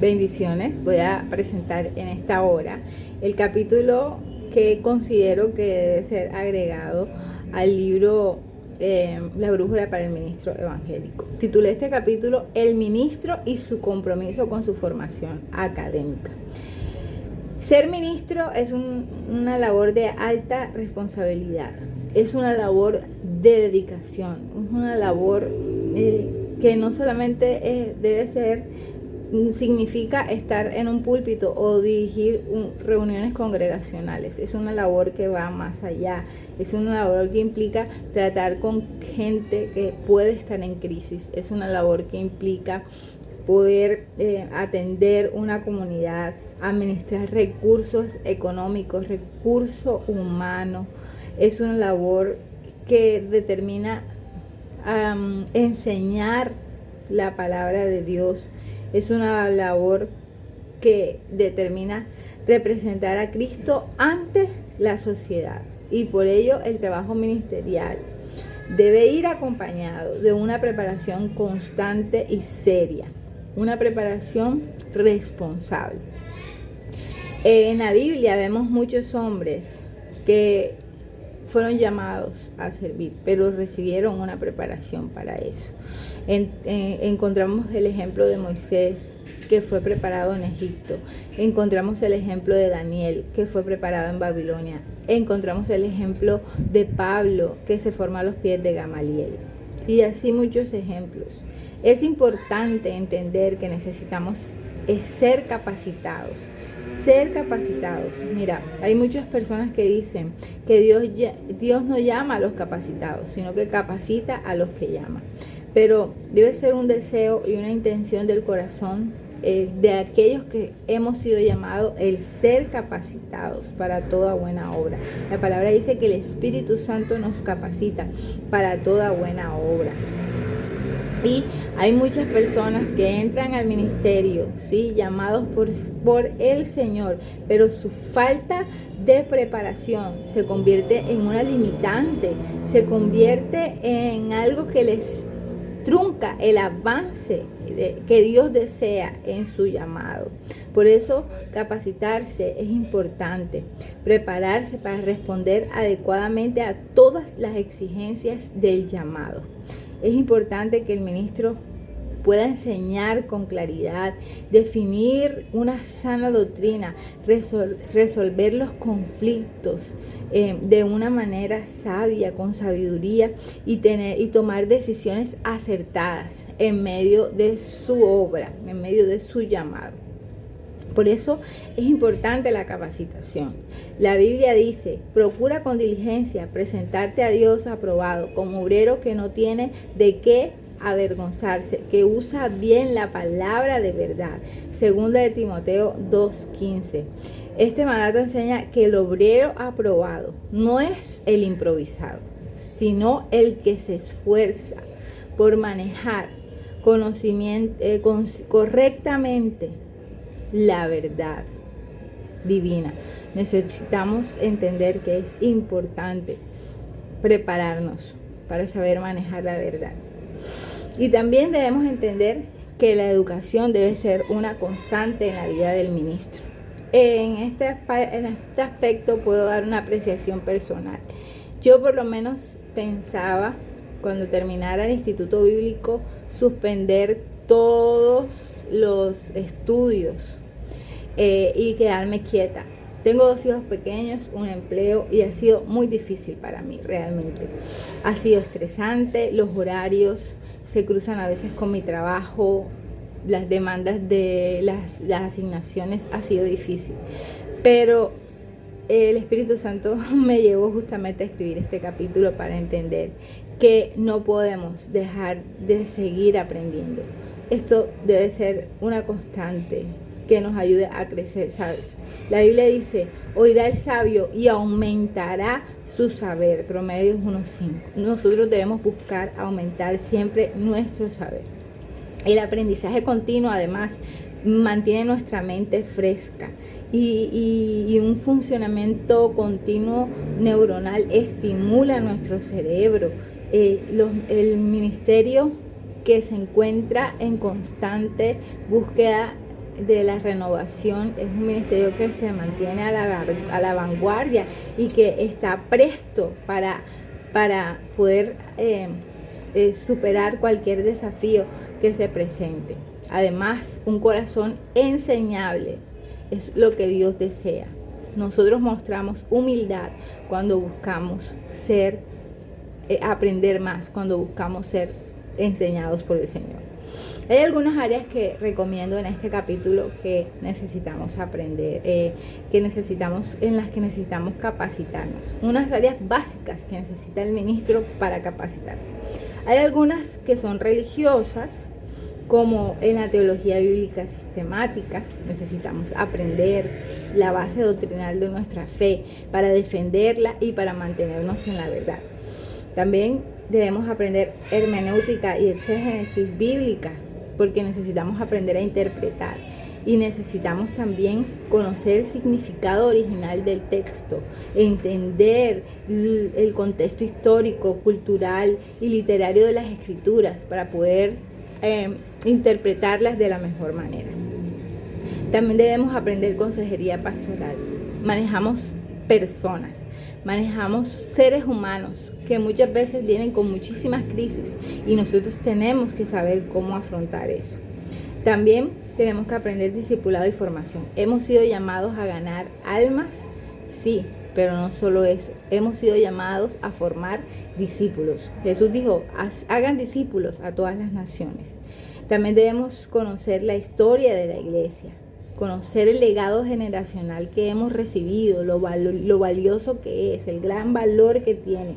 Bendiciones. Voy a presentar en esta hora el capítulo que considero que debe ser agregado al libro La brújula para el ministro evangélico. Titulé este capítulo El ministro y su compromiso con su formación académica. Ser ministro es una labor de alta responsabilidad, es una labor de dedicación, es una labor que no solamente significa estar en un púlpito o dirigir reuniones congregacionales. Es una labor que va más allá, es una labor que implica tratar con gente que puede estar en crisis, es una labor que implica poder atender una comunidad, administrar recursos económicos, recursos humanos. Es una labor que determina enseñar la palabra de Dios. Es una labor que determina representar a Cristo ante la sociedad, y por ello el trabajo ministerial debe ir acompañado de una preparación constante y seria, una preparación responsable. En la Biblia vemos muchos hombres que fueron llamados a servir, pero recibieron una preparación para eso. Encontramos el ejemplo de Moisés, que fue preparado en Egipto. Encontramos el ejemplo de Daniel, que fue preparado en Babilonia. Encontramos el ejemplo de Pablo, que se formó a los pies de Gamaliel. Y así muchos ejemplos. Es importante entender que necesitamos ser capacitados. Mira, hay muchas personas que dicen que Dios no llama a los capacitados, sino que capacita a los que llama. Pero debe ser un deseo y una intención del corazón de aquellos que hemos sido llamados el ser capacitados para toda buena obra. La palabra dice que el Espíritu Santo nos capacita para toda buena obra. Y hay muchas personas que entran al ministerio, ¿sí?, llamados por el Señor, pero su falta de preparación se convierte en una limitante, se convierte en algo que les trunca el avance que Dios desea en su llamado. Por eso capacitarse es importante, prepararse para responder adecuadamente a todas las exigencias del llamado. Es importante que el ministro pueda enseñar con claridad, definir una sana doctrina, resolver los conflictos de una manera sabia, con sabiduría, y tomar decisiones acertadas en medio de su obra, en medio de su llamado. Por eso es importante la capacitación. La Biblia dice: procura con diligencia presentarte a Dios aprobado, como obrero que no tiene de qué avergonzarse, que usa bien la palabra de verdad. Segunda de Timoteo 2:15. Este mandato enseña que el obrero aprobado no es el improvisado, sino el que se esfuerza por manejar correctamente la verdad divina. Necesitamos entender que es importante prepararnos para saber manejar la verdad. Y también debemos entender que la educación debe ser una constante en la vida del ministro. En este aspecto puedo dar una apreciación personal. Yo por lo menos pensaba, cuando terminara el instituto bíblico, suspender todos los estudios y quedarme quieta. Tengo 2 hijos pequeños, un empleo, y ha sido muy difícil para mí realmente. Ha sido estresante, los horarios se cruzan a veces con mi trabajo, las demandas de las asignaciones, ha sido difícil. Pero el Espíritu Santo me llevó justamente a escribir este capítulo para entender que no podemos dejar de seguir aprendiendo. Esto debe ser una constante que nos ayude a crecer, ¿sabes? La Biblia dice: oirá el sabio y aumentará su saber. Proverbios 1:5. Nosotros debemos buscar aumentar siempre nuestro saber. El aprendizaje continuo, además, mantiene nuestra mente fresca y un funcionamiento continuo neuronal estimula nuestro cerebro. El ministerio que se encuentra en constante búsqueda de la renovación es un ministerio que se mantiene a la vanguardia y que está presto para poder superar cualquier desafío que se presente. Además, un corazón enseñable es lo que Dios desea. Nosotros mostramos humildad cuando buscamos aprender más, cuando buscamos ser enseñados por el Señor. Hay algunas áreas que recomiendo en este capítulo que necesitamos aprender, en las que necesitamos capacitarnos. Unas áreas básicas que necesita el ministro para capacitarse. Hay algunas que son religiosas, como en la teología bíblica sistemática. Necesitamos aprender la base doctrinal de nuestra fe para defenderla y para mantenernos en la verdad. También debemos aprender hermenéutica y exégesis bíblica, porque necesitamos aprender a interpretar y necesitamos también conocer el significado original del texto, entender el contexto histórico, cultural y literario de las escrituras para poder interpretarlas de la mejor manera. También debemos aprender consejería pastoral. Manejamos personas, manejamos seres humanos que muchas veces vienen con muchísimas crisis y nosotros tenemos que saber cómo afrontar eso. También tenemos que aprender discipulado y formación. Hemos sido llamados a ganar almas, sí, pero no solo eso. Hemos sido llamados a formar discípulos. Jesús dijo, hagan discípulos a todas las naciones. También debemos conocer la historia de la iglesia, conocer el legado generacional que hemos recibido, lo valioso que es, el gran valor que tiene.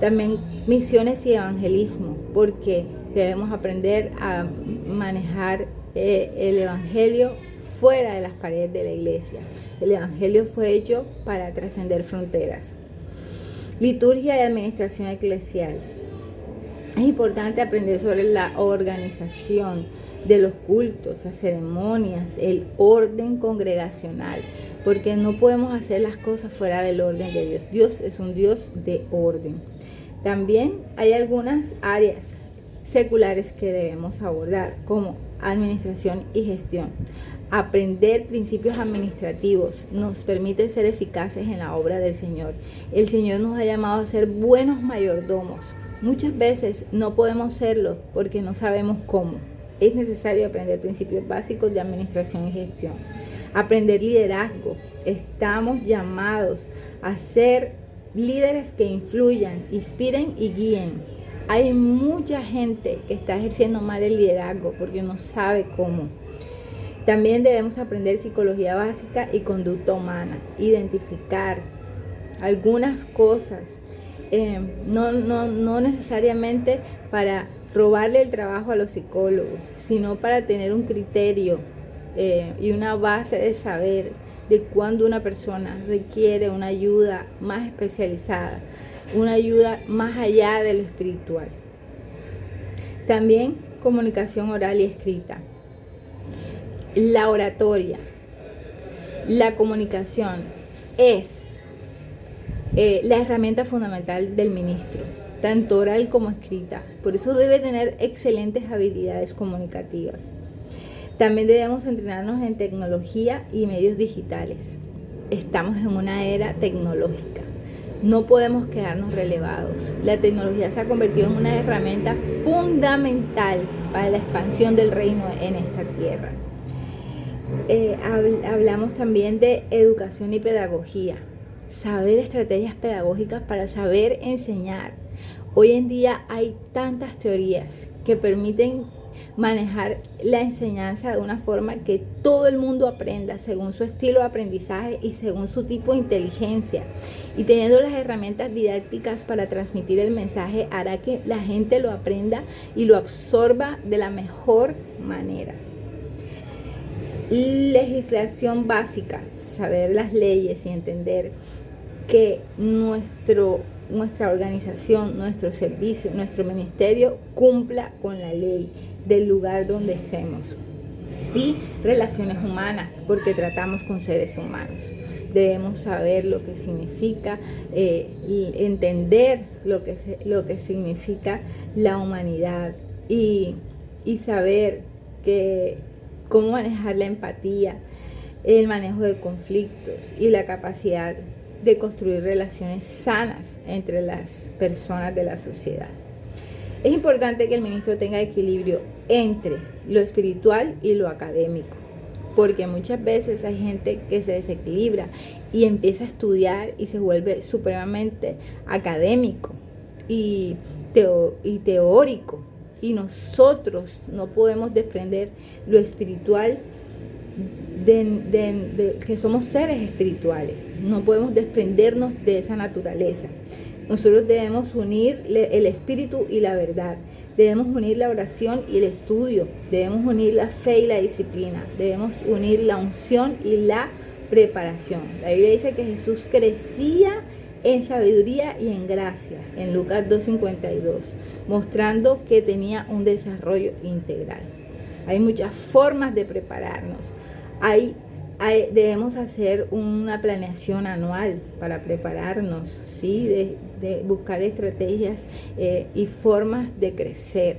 También misiones y evangelismo, porque debemos aprender a manejar el evangelio fuera de las paredes de la iglesia. El evangelio fue hecho para trascender fronteras. Liturgia y administración eclesial. Es importante aprender sobre la organización de los cultos, las ceremonias, el orden congregacional, porque no podemos hacer las cosas fuera del orden de Dios. Dios es un Dios de orden. También hay algunas áreas seculares que debemos abordar, como administración y gestión. Aprender principios administrativos nos permite ser eficaces en la obra del Señor. El Señor nos ha llamado a ser buenos mayordomos. Muchas veces no podemos serlo porque no sabemos cómo. Es necesario aprender principios básicos de administración y gestión. Aprender liderazgo. Estamos llamados a ser líderes que influyan, inspiren y guíen. Hay mucha gente que está ejerciendo mal el liderazgo porque no sabe cómo. También debemos aprender psicología básica y conducta humana. Identificar algunas cosas. No necesariamente para robarle el trabajo a los psicólogos, sino para tener un criterio y una base de saber de cuándo una persona requiere una ayuda más especializada, una ayuda más allá de lo espiritual. También comunicación oral y escrita. La oratoria, la comunicación es la herramienta fundamental del ministro, tanto oral como escrita. Por eso debe tener excelentes habilidades comunicativas. También debemos entrenarnos en tecnología y medios digitales. Estamos en una era tecnológica. No podemos quedarnos relegados. La tecnología se ha convertido en una herramienta fundamental para la expansión del reino en esta tierra. Hablamos también de educación y pedagogía. Saber estrategias pedagógicas para saber enseñar. Hoy en día hay tantas teorías que permiten manejar la enseñanza de una forma que todo el mundo aprenda según su estilo de aprendizaje y según su tipo de inteligencia. Y teniendo las herramientas didácticas para transmitir el mensaje hará que la gente lo aprenda y lo absorba de la mejor manera. Legislación básica, saber las leyes y entender que nuestra organización, nuestro servicio, nuestro ministerio cumpla con la ley del lugar donde estemos. Y relaciones humanas, porque tratamos con seres humanos. Debemos saber lo que significa, entender lo que significa la humanidad y saber que cómo manejar la empatía, el manejo de conflictos y la capacidad de construir relaciones sanas entre las personas de la sociedad. Es importante que el ministro tenga equilibrio entre lo espiritual y lo académico, porque muchas veces hay gente que se desequilibra y empieza a estudiar y se vuelve supremamente académico y teórico, y nosotros no podemos desprender lo espiritual que somos seres espirituales. No podemos desprendernos de esa naturaleza. Nosotros debemos unir el espíritu y la verdad. Debemos unir la oración y el estudio. Debemos unir la fe y la disciplina. Debemos unir la unción y la preparación. La Biblia dice que Jesús crecía en sabiduría y en gracia, en Lucas 2:52, mostrando que tenía un desarrollo integral. Hay muchas formas de prepararnos. Debemos hacer una planeación anual para prepararnos, ¿sí? de buscar estrategias y formas de crecer.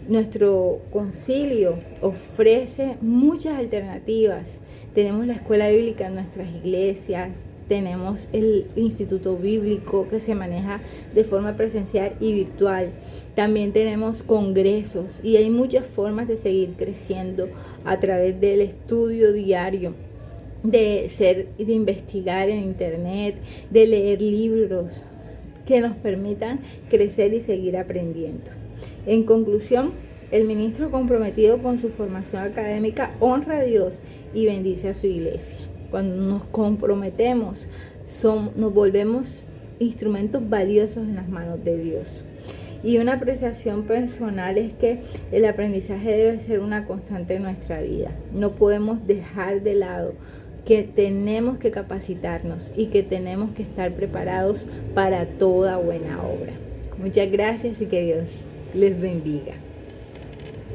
Nuestro concilio ofrece muchas alternativas. Tenemos la escuela bíblica en nuestras iglesias, tenemos el instituto bíblico que se maneja de forma presencial y virtual. También tenemos congresos y hay muchas formas de seguir creciendo a través del estudio diario, de investigar en internet, de leer libros que nos permitan crecer y seguir aprendiendo. En conclusión, el ministro comprometido con su formación académica honra a Dios y bendice a su iglesia. Cuando nos comprometemos, nos volvemos instrumentos valiosos en las manos de Dios. Y una apreciación personal es que el aprendizaje debe ser una constante en nuestra vida. No podemos dejar de lado que tenemos que capacitarnos y que tenemos que estar preparados para toda buena obra. Muchas gracias y que Dios les bendiga.